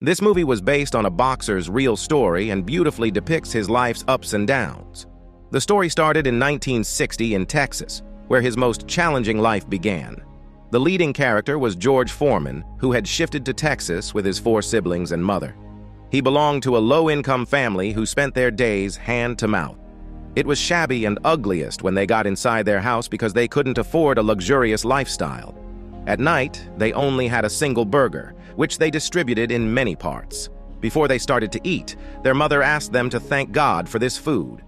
This movie was based on a boxer's real story and beautifully depicts his life's ups and downs. The story started in 1960 in Texas, where his most challenging life began. The leading character was George Foreman, who had shifted to Texas with his 4 siblings and mother. He belonged to a low-income family who spent their days hand to mouth. It was shabby and ugliest when they got inside their house because they couldn't afford a luxurious lifestyle. At night, they only had a single burger, which they distributed in many parts. Before they started to eat, their mother asked them to thank God for this food.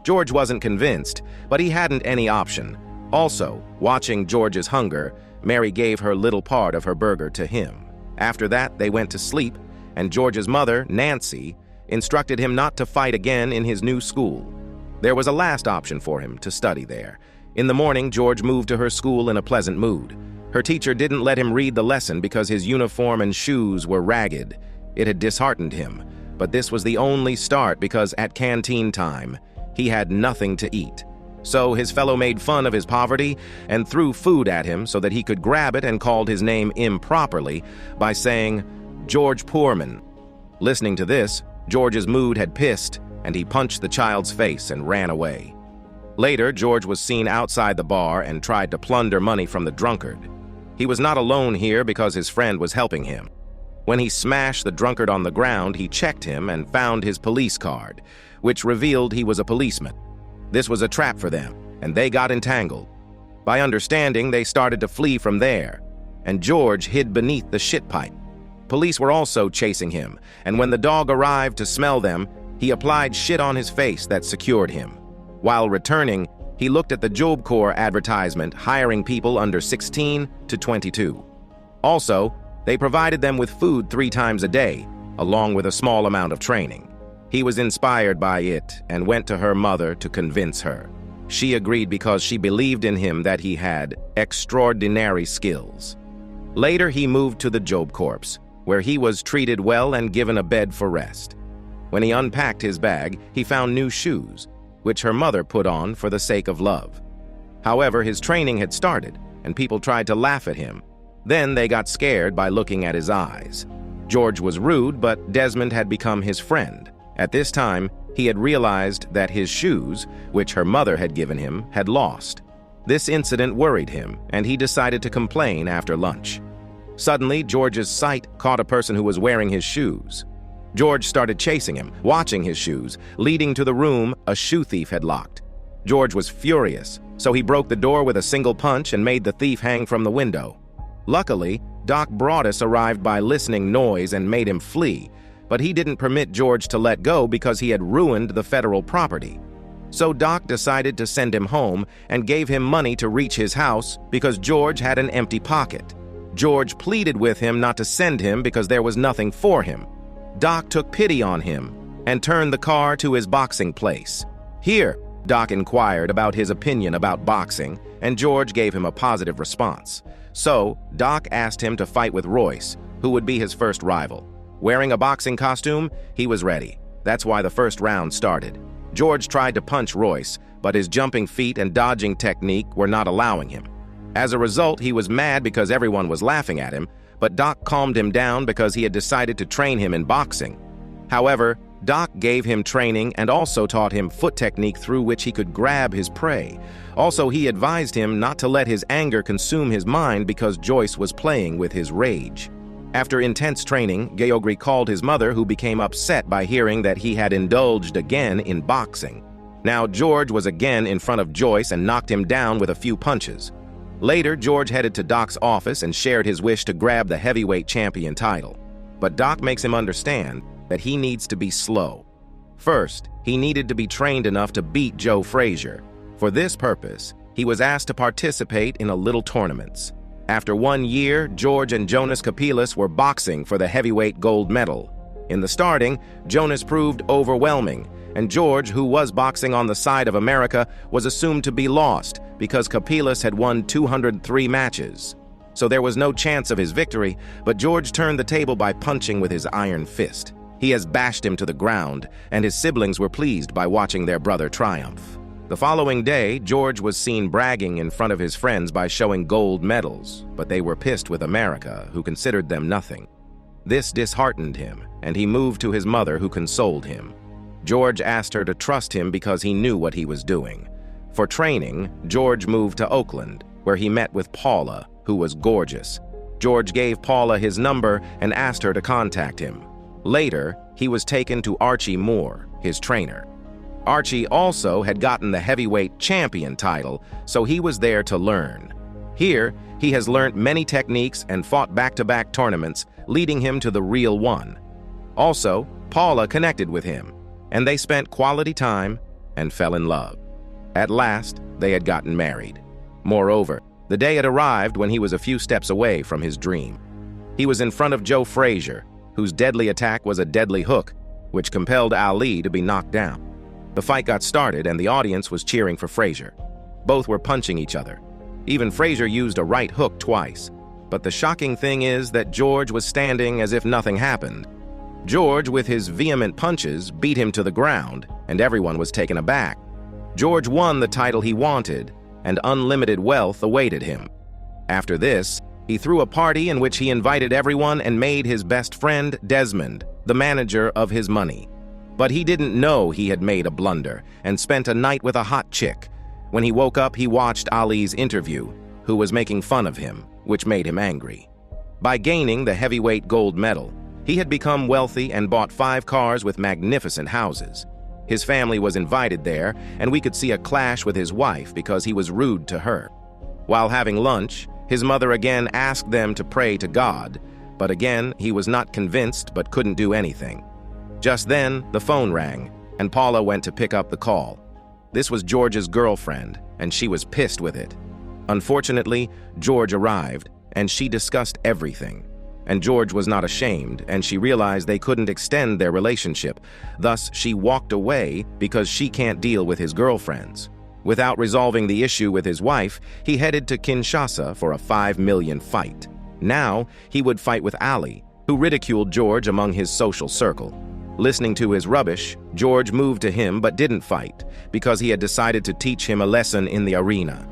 George wasn't convinced, but he hadn't any option. Also, watching George's hunger, Mary gave her little part of her burger to him. After that, they went to sleep, and George's mother, Nancy, instructed him not to fight again in his new school. There was a last option for him, to study there. In the morning, George moved to her school in a pleasant mood. Her teacher didn't let him read the lesson because his uniform and shoes were ragged. It had disheartened him, but this was the only start because at canteen time, he had nothing to eat. So his fellow made fun of his poverty and threw food at him so that he could grab it and called his name improperly by saying, "George Foreman." Listening to this, George's mood had pissed, and he punched the child's face and ran away. Later, George was seen outside the bar and tried to plunder money from the drunkard. He was not alone here because his friend was helping him. When he smashed the drunkard on the ground, he checked him and found his police card, which revealed he was a policeman. This was a trap for them, and they got entangled. By understanding, they started to flee from there, and George hid beneath the shit pipe. Police were also chasing him, and when the dog arrived to smell them, he applied shit on his face that secured him. While returning, he looked at the Job Corps advertisement hiring people under 16 to 22. Also, they provided them with food 3 times a day, along with a small amount of training. He was inspired by it and went to her mother to convince her. She agreed because she believed in him that he had extraordinary skills. Later, he moved to the Job Corps, where he was treated well and given a bed for rest. When he unpacked his bag, he found new shoes, which her mother put on for the sake of love. However, his training had started, and people tried to laugh at him. Then they got scared by looking at his eyes. George was rude, but Desmond had become his friend. At this time, he had realized that his shoes, which her mother had given him, had lost. This incident worried him, and he decided to complain after lunch. Suddenly, George's sight caught a person who was wearing his shoes. George started chasing him, watching his shoes, leading to the room a shoe thief had locked. George was furious, so he broke the door with a single punch and made the thief hang from the window. Luckily, Doc Broadus arrived by listening noise and made him flee, but he didn't permit George to let go because he had ruined the federal property. So Doc decided to send him home and gave him money to reach his house because George had an empty pocket. George pleaded with him not to send him because there was nothing for him. Doc took pity on him and turned the car to his boxing place. Here, Doc inquired about his opinion about boxing, and George gave him a positive response. So, Doc asked him to fight with Royce, who would be his first rival. Wearing a boxing costume, he was ready. That's why the first round started. George tried to punch Royce, but his jumping feet and dodging technique were not allowing him. As a result, he was mad because everyone was laughing at him, but Doc calmed him down because he had decided to train him in boxing. However, Doc gave him training and also taught him foot technique through which he could grab his prey. Also, he advised him not to let his anger consume his mind because Joyce was playing with his rage. After intense training, Georg recalled his mother, who became upset by hearing that he had indulged again in boxing. Now, George was again in front of Joyce and knocked him down with a few punches. Later, George headed to Doc's office and shared his wish to grab the heavyweight champion title. But Doc makes him understand that he needs to be slow. First, he needed to be trained enough to beat Joe Frazier. For this purpose, he was asked to participate in a little tournaments. After 1 year, George and Jonas Kapilas were boxing for the heavyweight gold medal. In the starting, Jonas proved overwhelming, and George, who was boxing on the side of America, was assumed to be lost because Kapilas had won 203 matches. So there was no chance of his victory, but George turned the table by punching with his iron fist. He has bashed him to the ground, and his siblings were pleased by watching their brother triumph. The following day, George was seen bragging in front of his friends by showing gold medals, but they were pissed with America, who considered them nothing. This disheartened him, and he moved to his mother, who consoled him. George asked her to trust him because he knew what he was doing. For training, George moved to Oakland, where he met with Paula, who was gorgeous. George gave Paula his number and asked her to contact him. Later, he was taken to Archie Moore, his trainer. Archie also had gotten the heavyweight champion title, so he was there to learn. Here, he has learned many techniques and fought back-to-back tournaments, leading him to the real one. Also, Paula connected with him, and they spent quality time and fell in love. At last, they had gotten married. Moreover, the day had arrived when he was a few steps away from his dream. He was in front of Joe Frazier, whose deadly attack was a deadly hook, which compelled Ali to be knocked down. The fight got started and the audience was cheering for Frazier. Both were punching each other. Even Frazier used a right hook twice. But the shocking thing is that George was standing as if nothing happened. George, with his vehement punches, beat him to the ground, and everyone was taken aback. George won the title he wanted, and unlimited wealth awaited him. After this, he threw a party in which he invited everyone and made his best friend, Desmond, the manager of his money. But he didn't know he had made a blunder and spent a night with a hot chick. When he woke up, he watched Ali's interview, who was making fun of him, which made him angry. By gaining the heavyweight gold medal, he had become wealthy and bought 5 cars with magnificent houses. His family was invited there, and we could see a clash with his wife because he was rude to her. While having lunch, his mother again asked them to pray to God, but again he was not convinced but couldn't do anything. Just then, the phone rang, and Paula went to pick up the call. This was George's girlfriend, and she was pissed with it. Unfortunately, George arrived, and she discussed everything. And George was not ashamed, and she realized they couldn't extend their relationship. Thus, she walked away because she can't deal with his girlfriends. Without resolving the issue with his wife, he headed to Kinshasa for a $5 million fight. Now, he would fight with Ali, who ridiculed George among his social circle. Listening to his rubbish, George moved to him but didn't fight, because he had decided to teach him a lesson in the arena.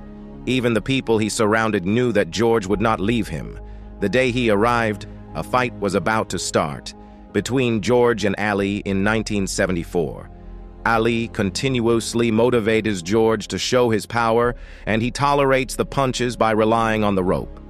Even the people he surrounded knew that George would not leave him. The day he arrived, a fight was about to start between George and Ali in 1974. Ali continuously motivates George to show his power, and he tolerates the punches by relying on the rope.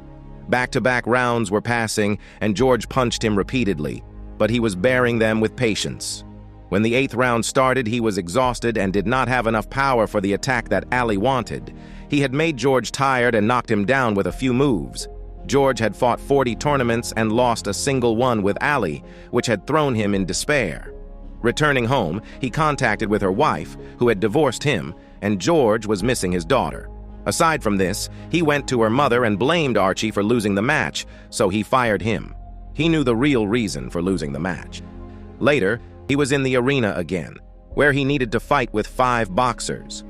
Back-to-back rounds were passing, and George punched him repeatedly, but he was bearing them with patience. When the 8th round started, he was exhausted and did not have enough power for the attack that Ali wanted. He had made George tired and knocked him down with a few moves. George had fought 40 tournaments and lost a single one with Ali, which had thrown him in despair. Returning home, he contacted with her wife, who had divorced him, and George was missing his daughter. Aside from this, he went to her mother and blamed Archie for losing the match, so he fired him. He knew the real reason for losing the match. Later, he was in the arena again, where he needed to fight with 5 boxers.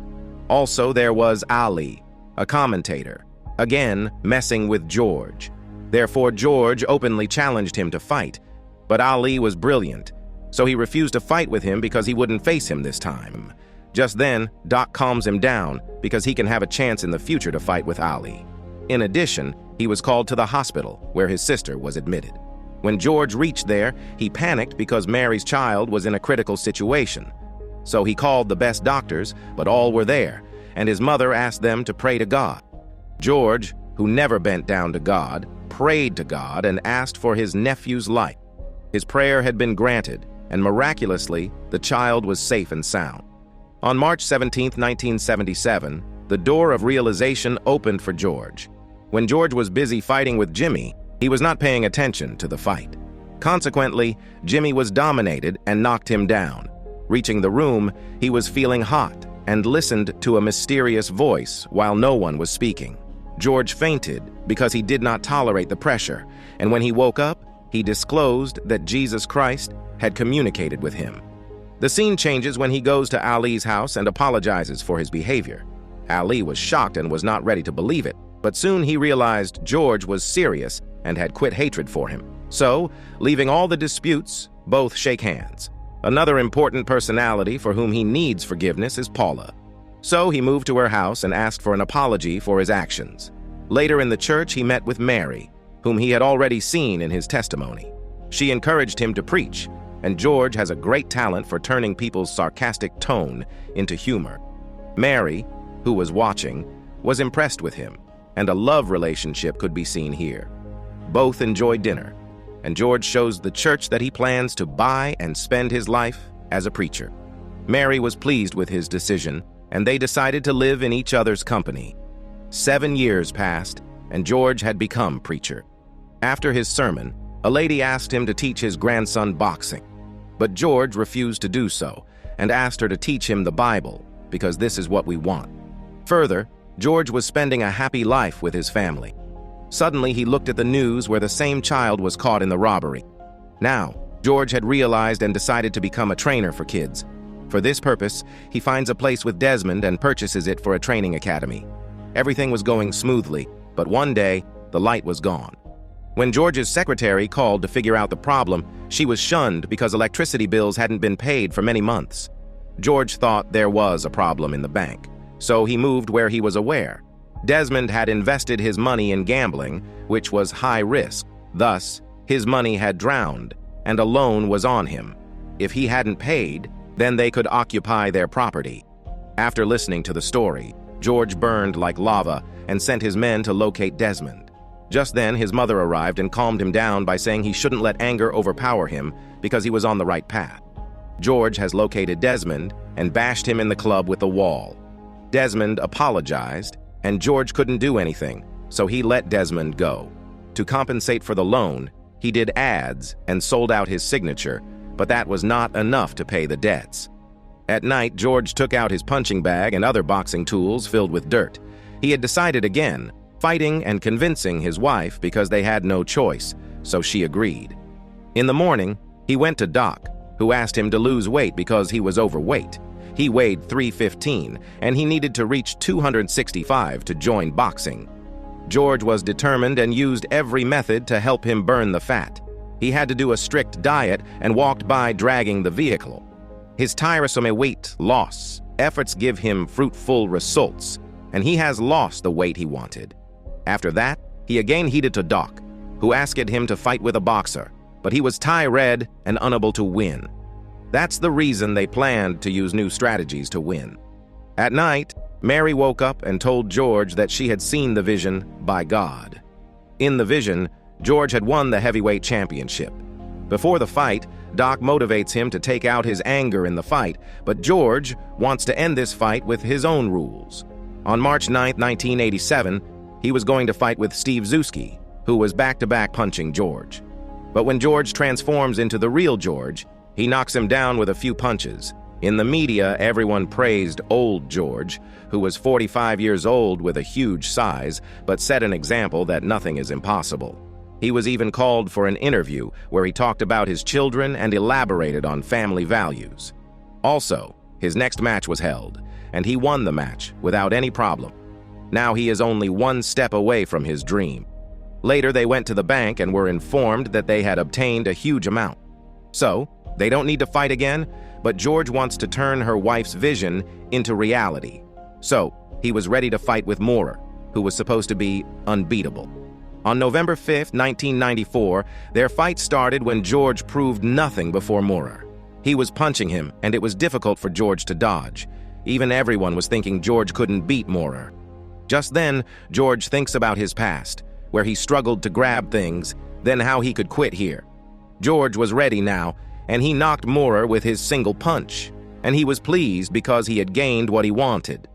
Also, there was Ali, a commentator, again messing with George. Therefore, George openly challenged him to fight, but Ali was brilliant, so he refused to fight with him because he wouldn't face him this time. Just then, Doc calms him down because he can have a chance in the future to fight with Ali. In addition, he was called to the hospital, where his sister was admitted. When George reached there, he panicked because Mary's child was in a critical situation. So he called the best doctors, but all were there, and his mother asked them to pray to God. George, who never bent down to God, prayed to God and asked for his nephew's life. His prayer had been granted, and miraculously, the child was safe and sound. On March 17, 1977, the door of realization opened for George. When George was busy fighting with Jimmy, he was not paying attention to the fight. Consequently, Jimmy was dominated and knocked him down. Reaching the room, he was feeling hot and listened to a mysterious voice while no one was speaking. George fainted because he did not tolerate the pressure, and when he woke up, he disclosed that Jesus Christ had communicated with him. The scene changes when he goes to Ali's house and apologizes for his behavior. Ali was shocked and was not ready to believe it, but soon he realized George was serious and had quit hatred for him. So, leaving all the disputes, both shake hands. Another important personality for whom he needs forgiveness is Paula. So he moved to her house and asked for an apology for his actions. Later in the church, he met with Mary, whom he had already seen in his testimony. She encouraged him to preach, and George has a great talent for turning people's sarcastic tone into humor. Mary, who was watching, was impressed with him, and a love relationship could be seen here. Both enjoy dinner, and George shows the church that he plans to buy and spend his life as a preacher. Mary was pleased with his decision, and they decided to live in each other's company. 7 years passed, and George had become preacher. After his sermon, a lady asked him to teach his grandson boxing, but George refused to do so and asked her to teach him the Bible, because this is what we want. Further, George was spending a happy life with his family. Suddenly, he looked at the news where the same child was caught in the robbery. Now, George had realized and decided to become a trainer for kids. For this purpose, he finds a place with Desmond and purchases it for a training academy. Everything was going smoothly, but one day, the light was gone. When George's secretary called to figure out the problem, she was shunned because electricity bills hadn't been paid for many months. George thought there was a problem in the bank, so he moved where he was aware. Desmond had invested his money in gambling, which was high risk. Thus, his money had drowned, and a loan was on him. If he hadn't paid, then they could occupy their property. After listening to the story, George burned like lava and sent his men to locate Desmond. Just then, his mother arrived and calmed him down by saying he shouldn't let anger overpower him because he was on the right path. George has located Desmond and bashed him in the club with the wall. Desmond apologized, and George couldn't do anything, so he let Desmond go. To compensate for the loan, he did ads and sold out his signature, but that was not enough to pay the debts. At night, George took out his punching bag and other boxing tools filled with dirt. He had decided again, fighting and convincing his wife because they had no choice, so she agreed. In the morning, he went to Doc, who asked him to lose weight because he was overweight. He weighed 315, and he needed to reach 265 to join boxing. George was determined and used every method to help him burn the fat. He had to do a strict diet and walked by dragging the vehicle. His tiresome weight loss efforts give him fruitful results, and he has lost the weight he wanted. After that, he again heeded to Doc, who asked him to fight with a boxer, but he was tie-red and unable to win. That's the reason they planned to use new strategies to win. At night, Mary woke up and told George that she had seen the vision by God. In the vision, George had won the heavyweight championship. Before the fight, Doc motivates him to take out his anger in the fight, but George wants to end this fight with his own rules. On March 9, 1987, he was going to fight with Steve Zuski, who was back-to-back punching George. But when George transforms into the real George, he knocks him down with a few punches. In the media, everyone praised old George, who was 45 years old with a huge size, but set an example that nothing is impossible. He was even called for an interview where he talked about his children and elaborated on family values. Also, his next match was held, and he won the match without any problem. Now he is only one step away from his dream. Later, they went to the bank and were informed that they had obtained a huge amount. So, they don't need to fight again, but George wants to turn her wife's vision into reality. So, he was ready to fight with Moorer, who was supposed to be unbeatable. On November 5, 1994, their fight started when George proved nothing before Moorer. He was punching him, and it was difficult for George to dodge. Even everyone was thinking George couldn't beat Moorer. Just then, George thinks about his past, where he struggled to grab things, then how he could quit here. George was ready now, and he knocked Moorer with his single punch, and he was pleased because he had gained what he wanted.